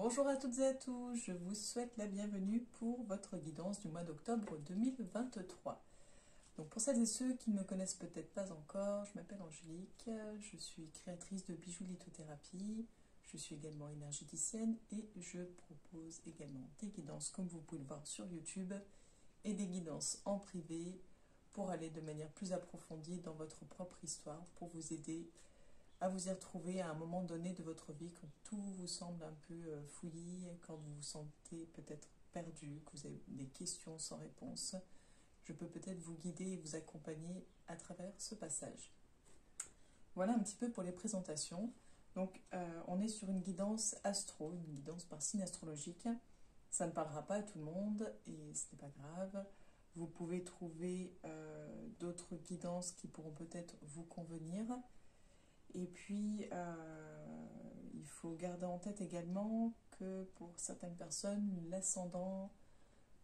Bonjour à toutes et à tous, je vous souhaite la bienvenue pour votre guidance du mois d'octobre 2023. Donc pour celles et ceux qui ne me connaissent peut-être pas encore, je m'appelle Angélique, je suis créatrice de bijoux lithothérapie, je suis également énergéticienne et je propose également des guidances comme vous pouvez le voir sur YouTube et des guidances en privé pour aller de manière plus approfondie dans votre propre histoire, pour vous aider à vous y retrouver à un moment donné de votre vie quand tout vous semble un peu fouillis, quand vous vous sentez peut-être perdu, que vous avez des questions sans réponse. Je peux peut-être vous guider et vous accompagner à travers ce passage. Voilà un petit peu pour les présentations. Donc on est sur une guidance astro, une guidance par signe astrologique. Ça ne parlera pas à tout le monde et ce n'est pas grave. Vous pouvez trouver d'autres guidances qui pourront peut-être vous convenir. Et puis, il faut garder en tête également que pour certaines personnes, l'ascendant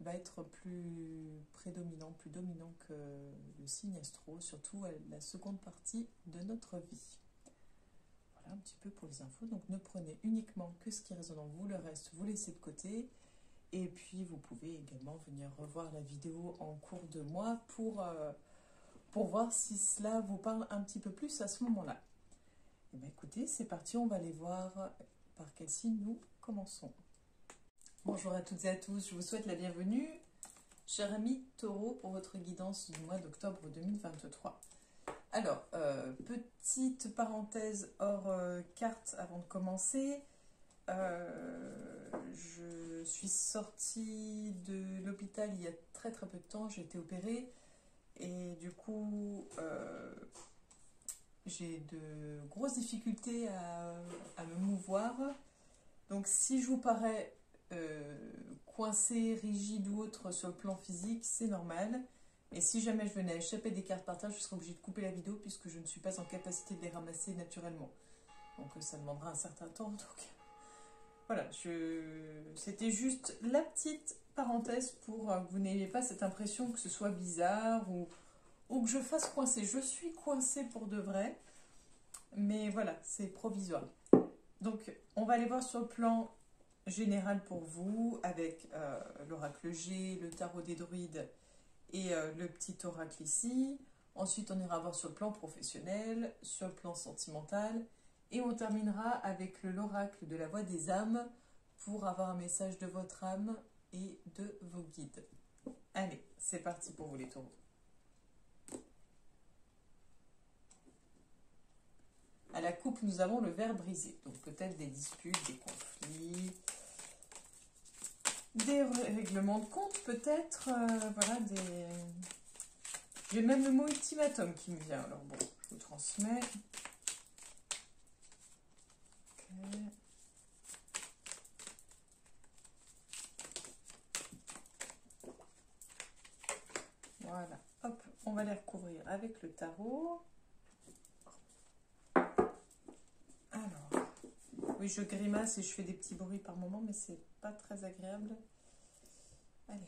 va être plus prédominant, plus dominant que le signe astro, surtout à la seconde partie de notre vie. Voilà un petit peu pour les infos. Donc ne prenez uniquement que ce qui résonne en vous, le reste vous laissez de côté. Et puis vous pouvez également venir revoir la vidéo en cours de mois pour voir si cela vous parle un petit peu plus à ce moment-là. Eh bien, écoutez, c'est parti, on va aller voir par quel signe nous commençons. Bonjour à toutes et à tous, je vous souhaite la bienvenue, cher ami Taureau, pour votre guidance du mois d'octobre 2023. Alors, petite parenthèse hors carte avant de commencer. Je suis sortie de l'hôpital il y a très peu de temps, j'ai été opérée et du coup... j'ai de grosses difficultés à me mouvoir. Donc si je vous parais coincé, rigide ou autre sur le plan physique, c'est normal. Et si jamais je venais à échapper des cartes par terre, je serais obligée de couper la vidéo puisque je ne suis pas en capacité de les ramasser naturellement. Donc ça demandera un certain temps. Donc voilà, c'était juste la petite parenthèse pour que vous n'ayez pas cette impression que ce soit bizarre ou que je fasse coincer. Je suis coincée pour de vrai, mais voilà, c'est provisoire. Donc, on va aller voir sur le plan général pour vous, avec l'oracle G, le tarot des druides et le petit oracle ici. Ensuite, on ira voir sur le plan professionnel, sur le plan sentimental, et on terminera avec l'oracle de la voix des âmes pour avoir un message de votre âme et de vos guides. Allez, c'est parti pour vous les taureaux. À la coupe, nous avons le verre brisé. Donc peut-être des disputes, des conflits, des règlements de compte, peut-être. Voilà, des... J'ai même le mot ultimatum qui me vient. Alors bon, je vous transmets. Okay. Voilà, hop, on va les recouvrir avec le tarot. Oui, je grimace et je fais des petits bruits par moment, mais c'est pas très agréable. Allez.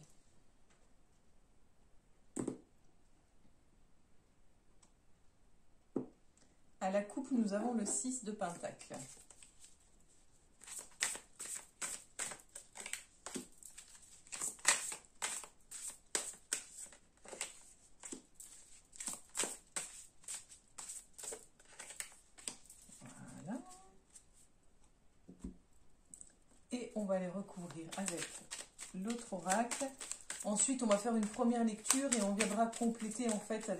À la coupe, nous avons le 6 de Pentacle. On va les recouvrir avec l'autre oracle. Ensuite, on va faire une première lecture et on viendra compléter en fait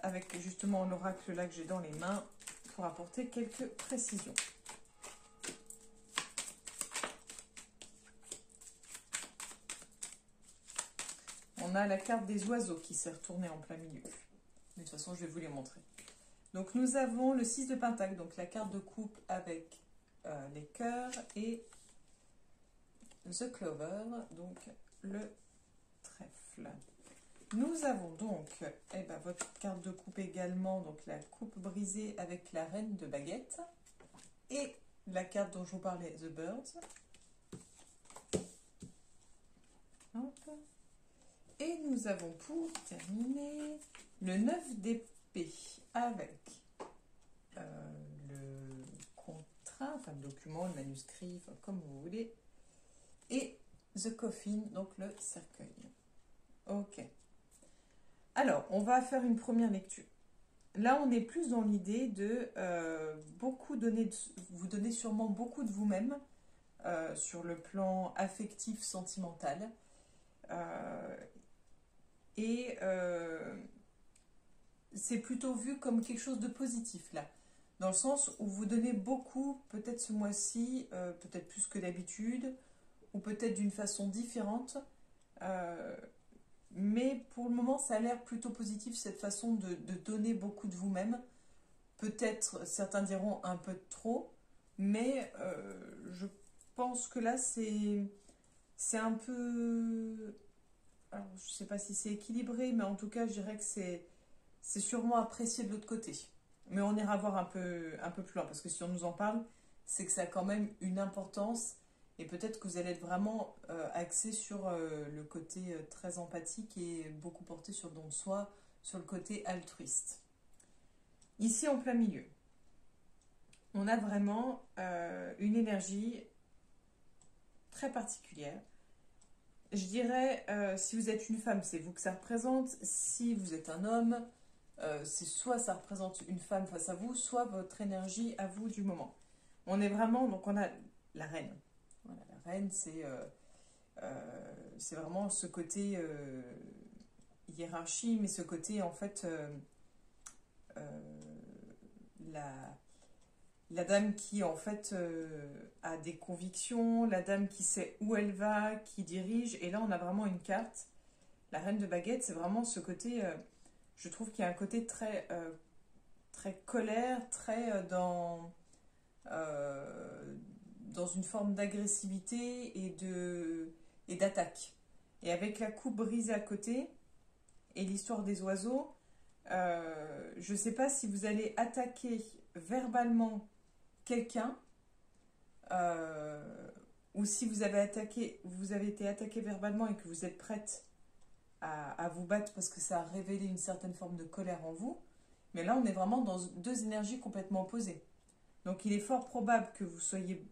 avec justement l'oracle là que j'ai dans les mains pour apporter quelques précisions. On a la carte des oiseaux qui s'est retournée en plein milieu. De toute façon, je vais vous les montrer. Donc, nous avons le 6 de Pentacle, donc la carte de coupe avec les cœurs et The Clover, donc le trèfle. Nous avons donc votre carte de coupe également, donc la coupe brisée avec la reine de baguette et la carte dont je vous parlais, The Birds. Hop. Et nous avons pour terminer le 9 d'épée avec le enfin le document, le manuscrit, enfin, comme vous voulez. Et The Coffin, donc le cercueil. Ok. Alors, on va faire une première lecture. Là, on est plus dans l'idée de vous donner sûrement beaucoup de vous-même sur le plan affectif, sentimental. Et c'est plutôt vu comme quelque chose de positif, là. Dans le sens où vous donnez beaucoup, peut-être ce mois-ci, peut-être plus que d'habitude, ou peut-être d'une façon différente. Mais pour le moment, ça a l'air plutôt positif, cette façon de donner beaucoup de vous-même. Peut-être, certains diront un peu trop, mais je pense que là, c'est un peu... Alors, je ne sais pas si c'est équilibré, mais en tout cas, je dirais que c'est sûrement apprécié de l'autre côté. Mais on ira voir un peu plus loin, parce que si on nous en parle, c'est que ça a quand même une importance. Et peut-être que vous allez être vraiment axé sur le côté très empathique et beaucoup porté sur le don de soi, sur le côté altruiste. Ici, en plein milieu, on a vraiment une énergie très particulière. Je dirais, si vous êtes une femme, c'est vous que ça représente. Si vous êtes un homme, c'est soit ça représente une femme face à vous, soit votre énergie à vous du moment. On est vraiment, donc on a la reine. Voilà, la reine, c'est vraiment ce côté hiérarchie, mais ce côté, en fait, la, la dame qui, en fait, a des convictions, la dame qui sait où elle va, qui dirige. Et là, on a vraiment une carte. La reine de baguette, c'est vraiment ce côté, je trouve qu'il y a un côté très, très colère, très dans une forme d'agressivité et d'attaque. Et avec la coupe brisée à côté et l'histoire des oiseaux, je ne sais pas si vous allez attaquer verbalement quelqu'un ou si vous avez été attaqué verbalement et que vous êtes prête à vous battre parce que ça a révélé une certaine forme de colère en vous. Mais là, on est vraiment dans deux énergies complètement opposées. Donc il est fort probable que vous soyez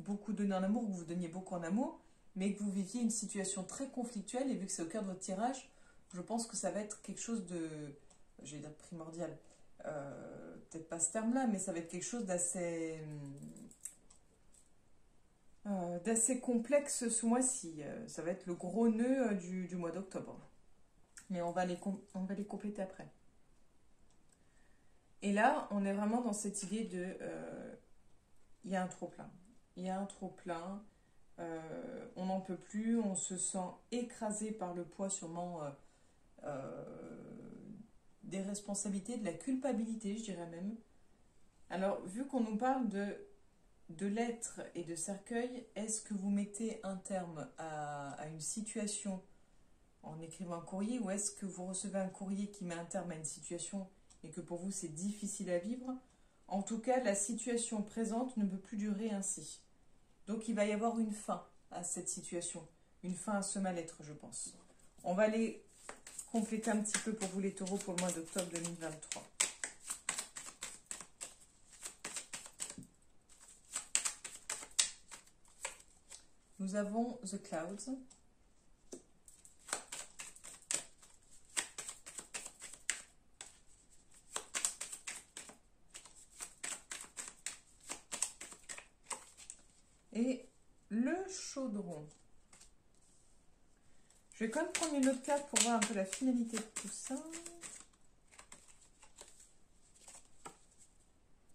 beaucoup donné en amour, que vous donniez beaucoup en amour, mais que vous viviez une situation très conflictuelle, et vu que c'est au cœur de votre tirage, je pense que ça va être quelque chose de, je vais dire primordial, peut-être pas ce terme-là, mais ça va être quelque chose d'assez complexe ce mois-ci. Ça va être le gros nœud du mois d'octobre. Mais on va les compléter après. Et là, on est vraiment dans cette idée de... il y a un trop-plein. Il y a un trop-plein. On n'en peut plus. On se sent écrasé par le poids sûrement des responsabilités, de la culpabilité, je dirais même. Alors, vu qu'on nous parle de lettres et de cercueil, est-ce que vous mettez un terme à une situation en écrivant un courrier, ou est-ce que vous recevez un courrier qui met un terme à une situation et que pour vous c'est difficile à vivre? En tout cas, la situation présente ne peut plus durer ainsi. Donc il va y avoir une fin à cette situation, une fin à ce mal-être, je pense. On va les compléter un petit peu pour vous les taureaux pour le mois d'octobre 2023. Nous avons The Clouds. Et le chaudron. Je vais quand même prendre une autre carte pour voir un peu la finalité de tout ça.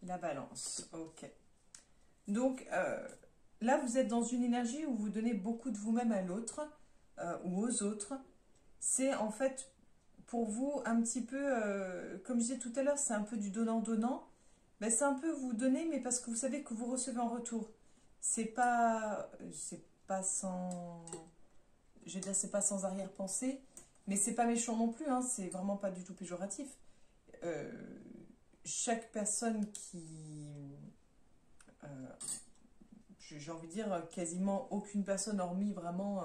La balance, ok. Donc, là, vous êtes dans une énergie où vous donnez beaucoup de vous-même à l'autre ou aux autres. C'est en fait, pour vous, un petit peu, comme je disais tout à l'heure, c'est un peu du donnant-donnant. Ben, c'est un peu vous donner, mais parce que vous savez que vous recevez en retour. C'est pas sans... Je vais dire, c'est pas sans arrière-pensée, mais c'est pas méchant non plus, hein, c'est vraiment pas du tout péjoratif. Chaque personne qui... j'ai envie de dire, quasiment aucune personne, hormis vraiment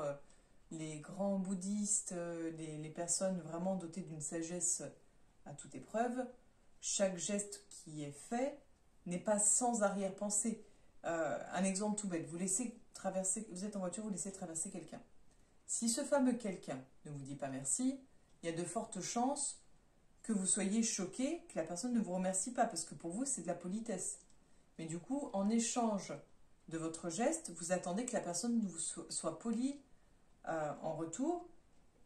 les grands bouddhistes, les personnes vraiment dotées d'une sagesse à toute épreuve, chaque geste qui est fait n'est pas sans arrière-pensée. Un exemple tout bête, vous laissez traverser, vous êtes en voiture, vous laissez traverser quelqu'un. Si ce fameux quelqu'un ne vous dit pas merci, il y a de fortes chances que vous soyez choqué, que la personne ne vous remercie pas, parce que pour vous, c'est de la politesse. Mais du coup, en échange de votre geste, vous attendez que la personne vous soit polie en retour,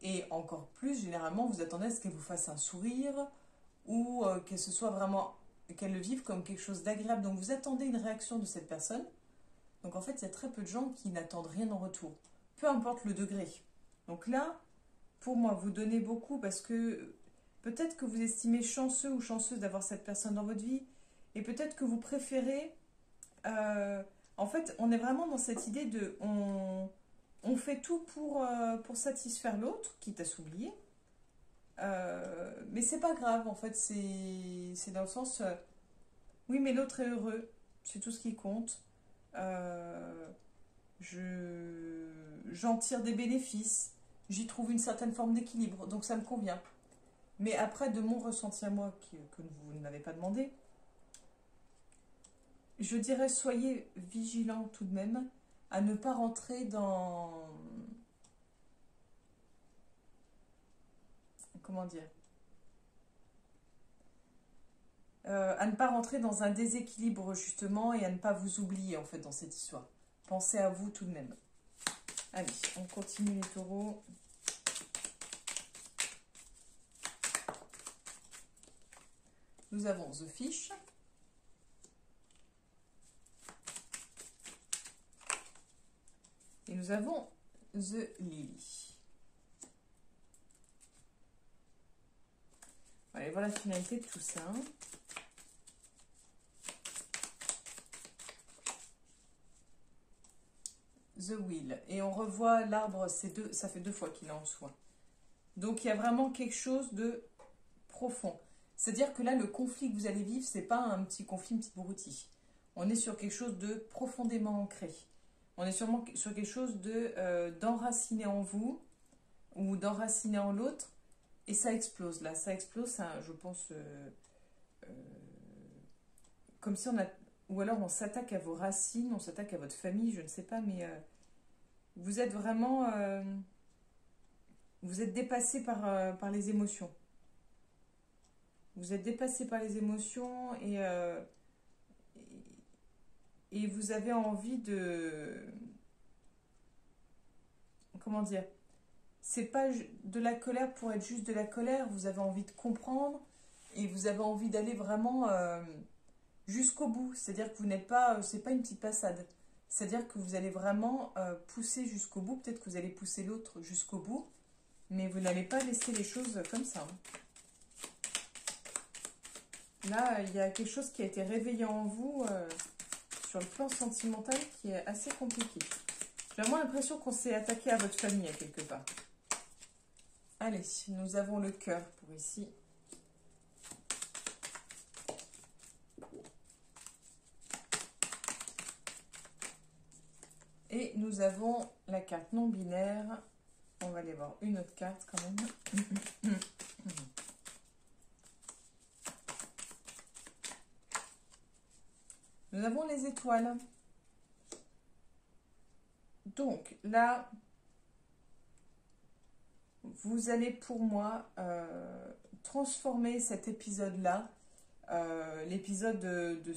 et encore plus, généralement, vous attendez à ce qu'elle vous fasse un sourire, ou qu'elle se soit vraiment, qu'elle le vive comme quelque chose d'agréable. Donc vous attendez une réaction de cette personne. Donc en fait, il y a très peu de gens qui n'attendent rien en retour, peu importe le degré. Donc là, pour moi, vous donnez beaucoup parce que peut-être que vous estimez chanceux ou chanceuse d'avoir cette personne dans votre vie, et peut-être que vous préférez... en fait, on est vraiment dans cette idée de... On fait tout pour satisfaire l'autre, quitte à s'oublier. Mais c'est pas grave, en fait, c'est dans le sens... oui, mais l'autre est heureux, c'est tout ce qui compte. J'en tire des bénéfices, j'y trouve une certaine forme d'équilibre, donc ça me convient. Mais après, de mon ressenti à moi, que vous ne m'avez pas demandé, je dirais soyez vigilants tout de même à ne pas rentrer dans... Comment dire, à ne pas rentrer dans un déséquilibre justement et à ne pas vous oublier en fait dans cette histoire. Pensez à vous tout de même. Allez, on continue les taureaux. Nous avons The Fish. Et nous avons The Lily. Allez, voilà la finalité de tout ça. The Wheel. Et on revoit l'arbre, ça fait 2 fois qu'il est en soin. Donc il y a vraiment quelque chose de profond. C'est-à-dire que là, le conflit que vous allez vivre, c'est pas un petit conflit, une petite broutilles. On est sur quelque chose de profondément ancré. On est sûrement sur quelque chose d'enraciné en vous ou d'enraciné en l'autre. Et ça explose là. Ça explose, ça, je pense, comme si on a... Ou alors on s'attaque à vos racines, on s'attaque à votre famille, je ne sais pas, mais vous êtes vraiment... vous êtes dépassé par les émotions. Vous êtes dépassé par les émotions et vous avez envie de... Comment dire? C'est pas de la colère pour être juste de la colère, vous avez envie de comprendre et vous avez envie d'aller vraiment jusqu'au bout. C'est-à-dire que vous n'êtes pas... c'est pas une petite passade. C'est-à-dire que vous allez vraiment pousser jusqu'au bout. Peut-être que vous allez pousser l'autre jusqu'au bout, mais vous n'allez pas laisser les choses comme ça. Là, il y a quelque chose qui a été réveillé en vous sur le plan sentimental qui est assez compliqué. J'ai vraiment l'impression qu'on s'est attaqué à votre famille à quelque part. Allez, nous avons le cœur pour ici. Et nous avons la carte non binaire. On va aller voir une autre carte quand même. Nous avons les étoiles. Donc là, vous allez pour moi transformer cet épisode-là, l'épisode de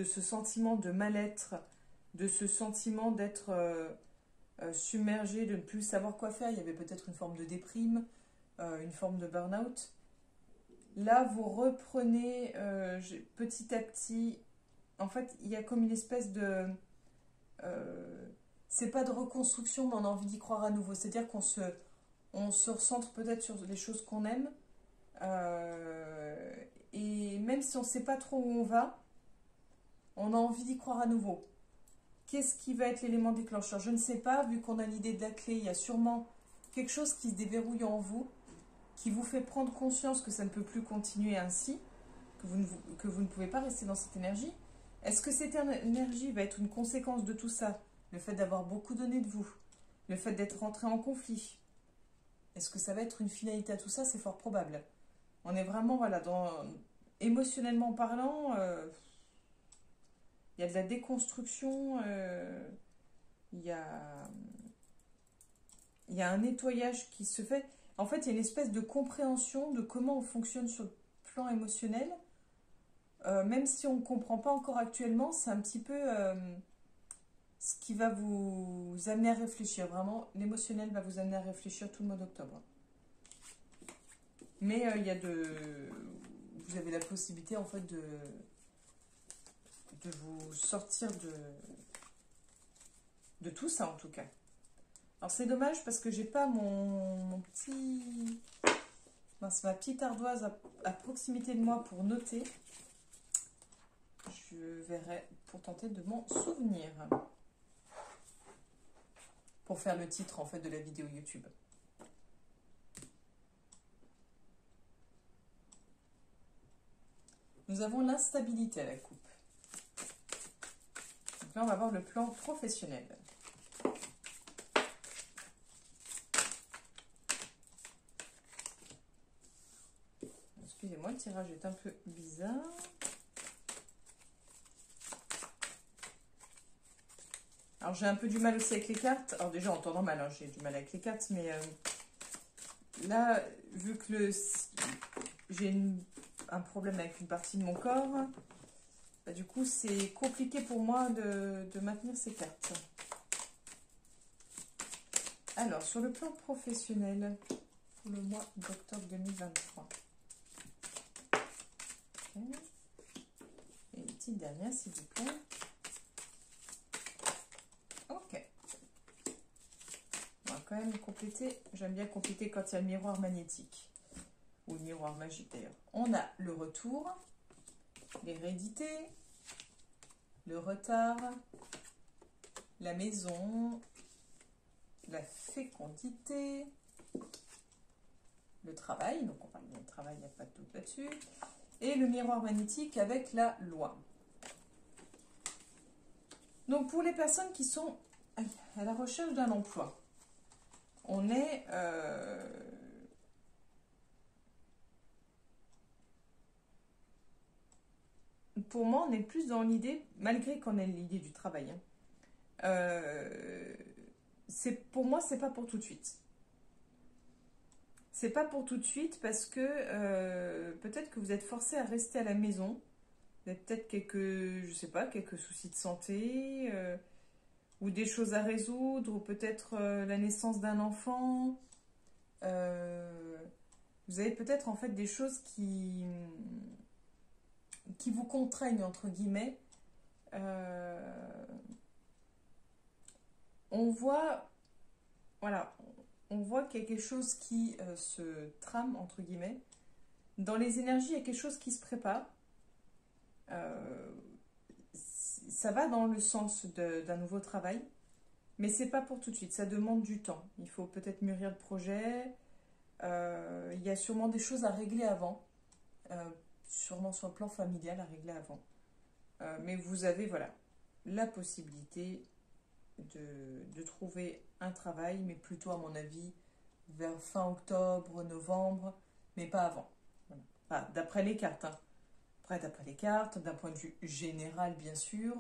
ce sentiment de mal-être, de ce sentiment d'être submergé, de ne plus savoir quoi faire. Il y avait peut-être une forme de déprime, une forme de burn-out. Là, vous reprenez petit à petit. En fait, il y a comme une espèce de... c'est pas de reconstruction, mais on a envie d'y croire à nouveau. C'est-à-dire qu'on se recentre peut-être sur les choses qu'on aime. Et même si on ne sait pas trop où on va, on a envie d'y croire à nouveau. Qu'est-ce qui va être l'élément déclencheur? Je ne sais pas, vu qu'on a l'idée de la clé, il y a sûrement quelque chose qui se déverrouille en vous, qui vous fait prendre conscience que ça ne peut plus continuer ainsi, que vous ne pouvez pas rester dans cette énergie. Est-ce que cette énergie va être une conséquence de tout ça? Le fait d'avoir beaucoup donné de vous, le fait d'être rentré en conflit. Est-ce que ça va être une finalité à tout ça? C'est fort probable. On est vraiment voilà, émotionnellement parlant, il y a de la déconstruction, il y a, il y a un nettoyage qui se fait. En fait, il y a une espèce de compréhension de comment on fonctionne sur le plan émotionnel. Même si on ne comprend pas encore actuellement, c'est un petit peu ce qui va vous amener à réfléchir. Vraiment, l'émotionnel va vous amener à réfléchir tout le mois d'octobre. Mais il y a vous avez la possibilité en fait de vous sortir de tout ça en tout cas. Alors c'est dommage parce que j'ai pas mon petit... Mince, ma petite ardoise à proximité de moi pour noter. Je verrai pour tenter de m'en souvenir. Pour faire le titre en fait de la vidéo YouTube. Nous avons l'instabilité à la coupe. Donc là on va voir le plan professionnel. Excusez-moi, le tirage est un peu bizarre. Alors j'ai un peu du mal aussi avec les cartes. Alors déjà en temps normal, hein, j'ai du mal avec les cartes, mais là, vu que j'ai un problème avec une partie de mon corps, bah, du coup c'est compliqué pour moi de maintenir ces cartes. Alors sur le plan professionnel, pour le mois d'octobre 2023. Okay. Et une petite dernière s'il vous plaît. Ok. On va quand même compléter. J'aime bien compléter quand il y a le miroir magnétique. Ou le miroir magique d'ailleurs. On a le retour, l'hérédité, le retard, la maison, la fécondité, le travail. Donc on parle bien de travail, il n'y a pas de doute là-dessus. Et le miroir magnétique avec la loi. Donc pour les personnes qui sont à la recherche d'un emploi, on est pour moi on est plus dans l'idée, malgré qu'on ait l'idée du travail, hein, pour moi c'est pas pour tout de suite. C'est pas pour tout de suite parce que peut-être que vous êtes forcé à rester à la maison. Vous avez peut-être je sais pas, quelques soucis de santé, ou des choses à résoudre, ou peut-être la naissance d'un enfant. Vous avez peut-être en fait des choses qui vous contraignent, entre guillemets. On voit, voilà, on voit qu'il y a quelque chose qui se trame, entre guillemets. Dans les énergies, il y a quelque chose qui se prépare. Ça va dans le sens d'un nouveau travail, mais c'est pas pour tout de suite, ça demande du temps. Il faut peut-être mûrir le projet, il y a sûrement des choses à régler avant, sûrement sur le plan familial à régler avant. Mais vous avez, voilà, la possibilité de trouver un travail, mais plutôt à mon avis vers fin octobre, novembre, mais pas avant. Voilà. Enfin, d'après les cartes, hein. Après, d'après les cartes, d'un point de vue général, bien sûr,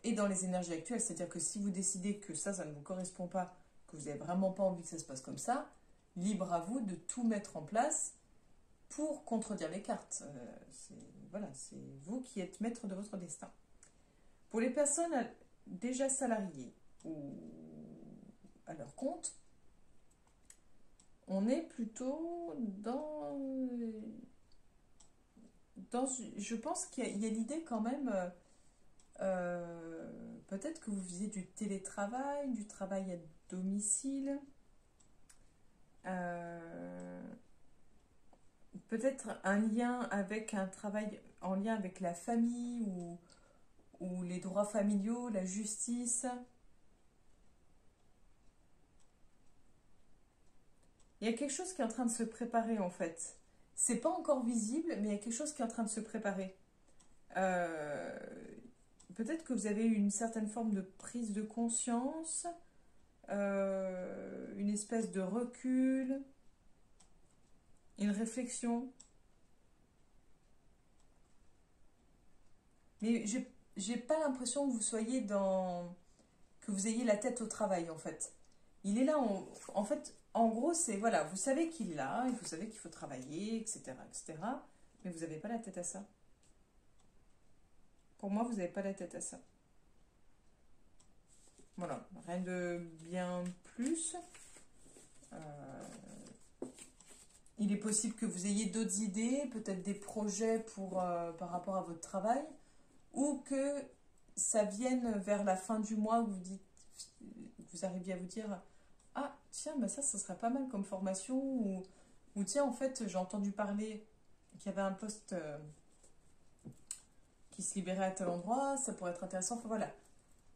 et dans les énergies actuelles, c'est-à-dire que si vous décidez que ça ne vous correspond pas, que vous n'avez vraiment pas envie que ça se passe comme ça, libre à vous de tout mettre en place pour contredire les cartes. Voilà, c'est vous qui êtes maître de votre destin. Pour les personnes déjà salariées ou à leur compte, on est plutôt je pense qu'il y a l'idée quand même, peut-être que vous faisiez du télétravail, du travail à domicile, peut-être un lien avec un travail en lien avec la famille ou les droits familiaux, la justice. Il y a quelque chose qui est en train de se préparer en fait. C'est pas encore visible, mais il y a quelque chose qui est en train de se préparer. Peut-être que vous avez eu une certaine forme de prise de conscience, une espèce de recul, une réflexion. Mais j'ai pas l'impression que vous soyez dans... que vous ayez la tête au travail, en fait. Il est là, en fait, en gros, c'est, voilà, vous savez qu'il est là, et vous savez qu'il faut travailler, etc., etc., mais vous n'avez pas la tête à ça. Pour moi, vous n'avez pas la tête à ça. Voilà, rien de bien plus. Il est possible que vous ayez d'autres idées, peut-être des projets par rapport à votre travail, ou que ça vienne vers la fin du mois, vous arriviez à vous dire « Ah, tiens, bah ça serait pas mal comme formation » ou tiens, en fait, j'ai entendu parler qu'il y avait un poste qui se libérait à tel endroit, ça pourrait être intéressant. Enfin, voilà.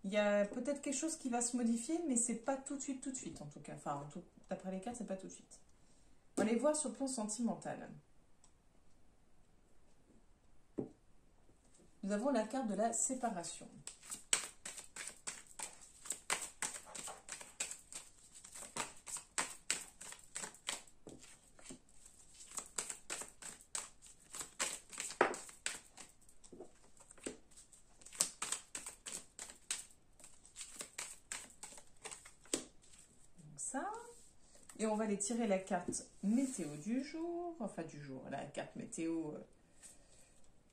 Il y a peut-être quelque chose qui va se modifier, mais c'est pas tout de suite, en tout cas. Enfin, d'après les cartes, c'est pas tout de suite. On va aller voir sur le plan sentimental. Nous avons la carte de la séparation. Ça. Et on va aller tirer la carte météo du jour, enfin du jour, la carte météo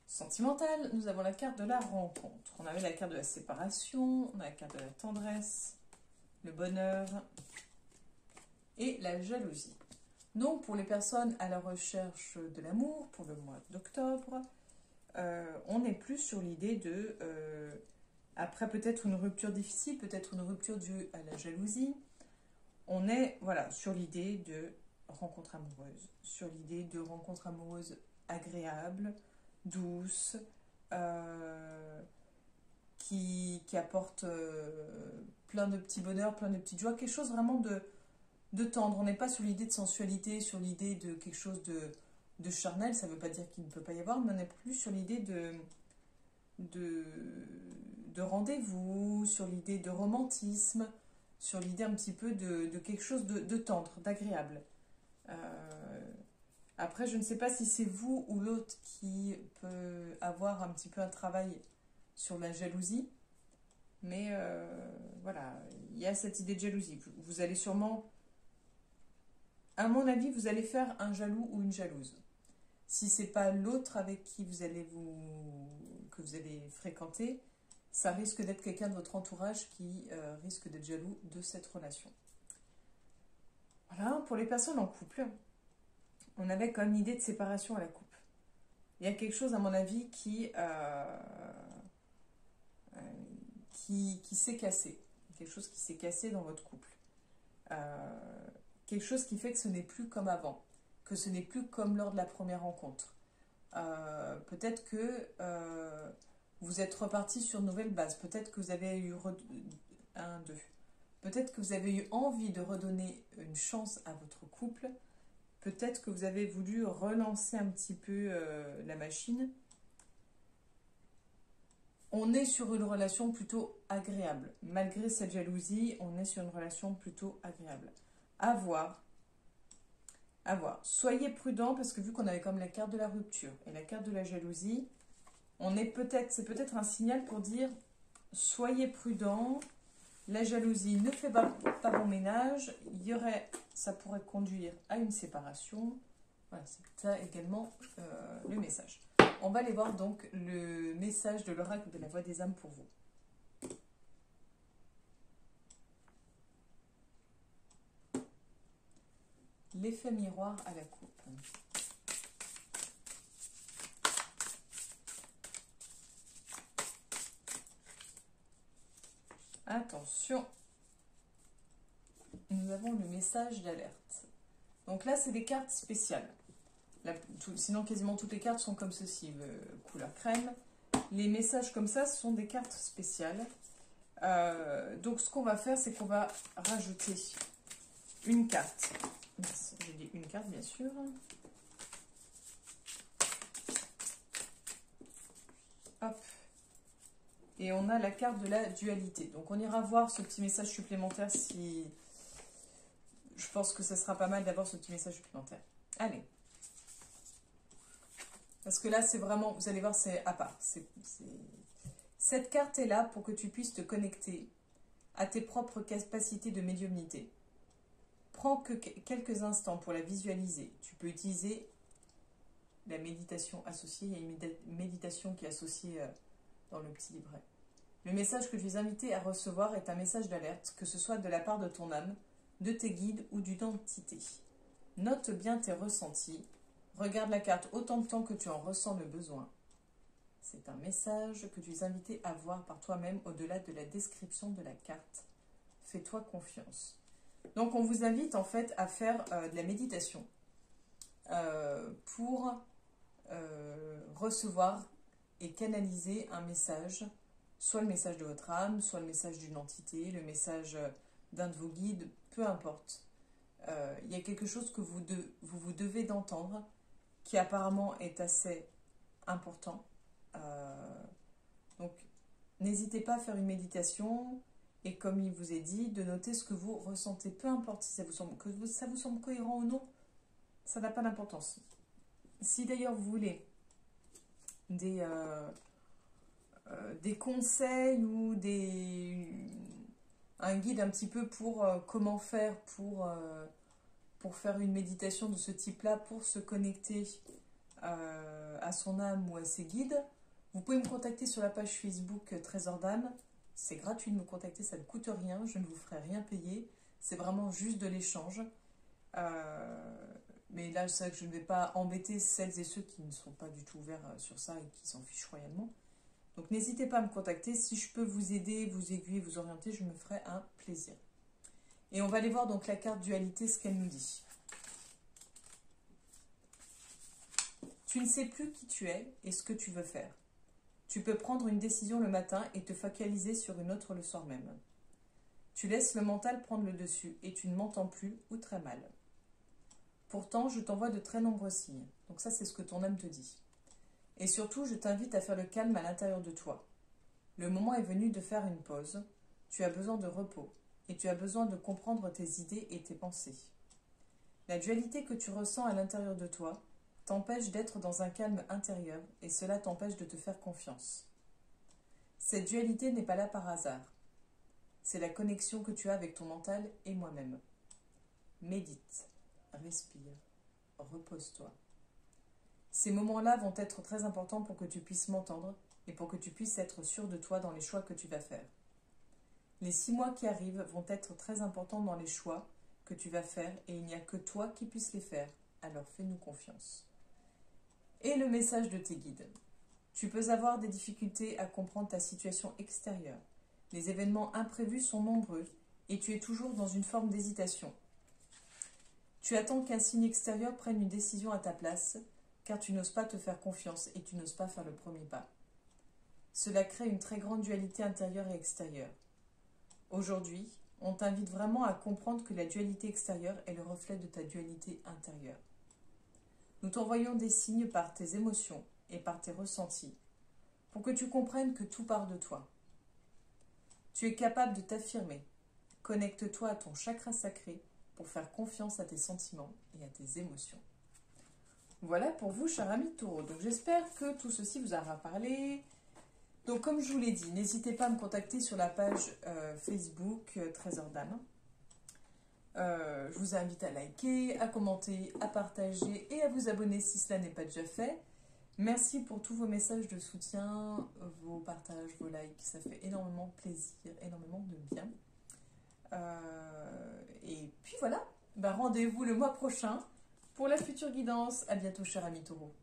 sentimentale. Nous avons la carte de la rencontre. On avait la carte de la séparation, on a la carte de la tendresse, le bonheur et la jalousie. Donc pour les personnes à la recherche de l'amour, pour le mois d'octobre, on n'est plus sur l'idée de, après peut-être une rupture difficile, peut-être une rupture due à la jalousie, on est voilà, sur l'idée de rencontre amoureuse, sur l'idée de rencontre amoureuse agréable, douce, qui apporte plein de petits bonheurs, plein de petites joies, quelque chose vraiment de tendre. On n'est pas sur l'idée de sensualité, sur l'idée de quelque chose de charnel, ça ne veut pas dire qu'il ne peut pas y avoir, mais on n'est plus sur l'idée de rendez-vous, sur l'idée de romantisme, sur l'idée un petit peu de quelque chose de tendre, d'agréable. Après, je ne sais pas si c'est vous ou l'autre qui peut avoir un petit peu un travail sur la jalousie, mais voilà, il y a cette idée de jalousie. Vous allez sûrement, à mon avis, vous allez faire un jaloux ou une jalouse. Si c'est pas l'autre avec qui que vous allez fréquenter, ça risque d'être quelqu'un de votre entourage qui risque d'être jaloux de cette relation. Voilà, pour les personnes en couple, on avait comme idée de séparation à la coupe. Il y a quelque chose, à mon avis, qui s'est cassé. Quelque chose qui s'est cassé dans votre couple. Quelque chose qui fait que ce n'est plus comme avant. Que ce n'est plus comme lors de la première rencontre. Peut-être que vous êtes reparti sur une nouvelle base. Peut-être que vous avez eu Peut-être que vous avez eu envie de redonner une chance à votre couple. Peut-être que vous avez voulu relancer un petit peu la machine. On est sur une relation plutôt agréable. Malgré cette jalousie, on est sur une relation plutôt agréable. À voir. À voir. Soyez prudents parce que vu qu'on avait comme la carte de la rupture et la carte de la jalousie, c'est peut-être un signal pour dire soyez prudents. La jalousie ne fait pas bon ménage. Ça pourrait conduire à une séparation. Voilà, c'est ça également le message. On va aller voir donc le message de l'oracle de la voix des âmes pour vous. L'effet miroir à la coupe. Attention, nous avons le message d'alerte. Donc là, c'est des cartes spéciales. Sinon, quasiment toutes les cartes sont comme ceci, couleur crème. Les messages comme ça, ce sont des cartes spéciales. Donc, ce qu'on va faire, c'est qu'on va rajouter une carte. J'ai dit une carte, bien sûr. Hop. Et on a la carte de la dualité. Donc, on ira voir ce petit message supplémentaire si... Je pense que ça sera pas mal d'avoir ce petit message supplémentaire. Allez. Parce que là, c'est vraiment, vous allez voir, c'est à part. Cette carte est là pour que tu puisses te connecter à tes propres capacités de médiumnité. Prends que quelques instants pour la visualiser. Tu peux utiliser la méditation associée. Il y a une méditation qui est associée dans le petit livret. Le message que je vais inviter à recevoir est un message d'alerte, que ce soit de la part de ton âme, de tes guides ou d'une entité. Note bien tes ressentis. Regarde la carte autant de temps que tu en ressens le besoin. C'est un message que tu es invité à voir par toi-même au-delà de la description de la carte. Fais-toi confiance. Donc on vous invite en fait à faire de la méditation pour recevoir et canaliser un message, soit le message de votre âme, soit le message d'une entité, le message d'un de vos guides, peu importe. Il y a quelque chose que vous devez d'entendre qui apparemment est assez important. Donc n'hésitez pas à faire une méditation et comme il vous est dit, de noter ce que vous ressentez, peu importe si ça vous semble cohérent ou non, ça n'a pas d'importance. Si d'ailleurs vous voulez des conseils ou un guide un petit peu pour comment faire pour faire une méditation de ce type-là, pour se connecter à son âme ou à ses guides, vous pouvez me contacter sur la page Facebook Trésor d'âme. C'est gratuit de me contacter, ça ne coûte rien, je ne vous ferai rien payer. C'est vraiment juste de l'échange. Mais là, c'est vrai que je ne vais pas embêter celles et ceux qui ne sont pas du tout ouverts sur ça et qui s'en fichent royalement. Donc n'hésitez pas à me contacter. Si je peux vous aider, vous aiguiller, vous orienter, je me ferai un plaisir. Et on va aller voir donc la carte dualité, ce qu'elle nous dit. Tu ne sais plus qui tu es et ce que tu veux faire. Tu peux prendre une décision le matin et te focaliser sur une autre le soir même. Tu laisses le mental prendre le dessus et tu ne m'entends plus ou très mal. Pourtant, je t'envoie de très nombreux signes. Donc ça, c'est ce que ton âme te dit. Et surtout, je t'invite à faire le calme à l'intérieur de toi. Le moment est venu de faire une pause. Tu as besoin de repos et tu as besoin de comprendre tes idées et tes pensées. La dualité que tu ressens à l'intérieur de toi t'empêche d'être dans un calme intérieur et cela t'empêche de te faire confiance. Cette dualité n'est pas là par hasard. C'est la connexion que tu as avec ton mental et moi-même. Médite, respire, repose-toi. Ces moments-là vont être très importants pour que tu puisses m'entendre et pour que tu puisses être sûr de toi dans les choix que tu vas faire. Les 6 mois qui arrivent vont être très importants dans les choix que tu vas faire et il n'y a que toi qui puisses les faire, alors fais-nous confiance. Et le message de tes guides. Tu peux avoir des difficultés à comprendre ta situation extérieure. Les événements imprévus sont nombreux et tu es toujours dans une forme d'hésitation. Tu attends qu'un signe extérieur prenne une décision à ta place, car tu n'oses pas te faire confiance et tu n'oses pas faire le premier pas. Cela crée une très grande dualité intérieure et extérieure. Aujourd'hui, on t'invite vraiment à comprendre que la dualité extérieure est le reflet de ta dualité intérieure. Nous t'envoyons des signes par tes émotions et par tes ressentis, pour que tu comprennes que tout part de toi. Tu es capable de t'affirmer. Connecte-toi à ton chakra sacré pour faire confiance à tes sentiments et à tes émotions. Voilà pour vous, cher ami Taureau. Donc j'espère que tout ceci vous aura parlé. Donc comme je vous l'ai dit, n'hésitez pas à me contacter sur la page Facebook Trésor d'âme. Je vous invite à liker, à commenter, à partager et à vous abonner si cela n'est pas déjà fait. Merci pour tous vos messages de soutien, vos partages, vos likes. Ça fait énormément plaisir, énormément de bien. Et puis voilà, rendez-vous le mois prochain pour la future guidance. À bientôt, cher ami Taureau.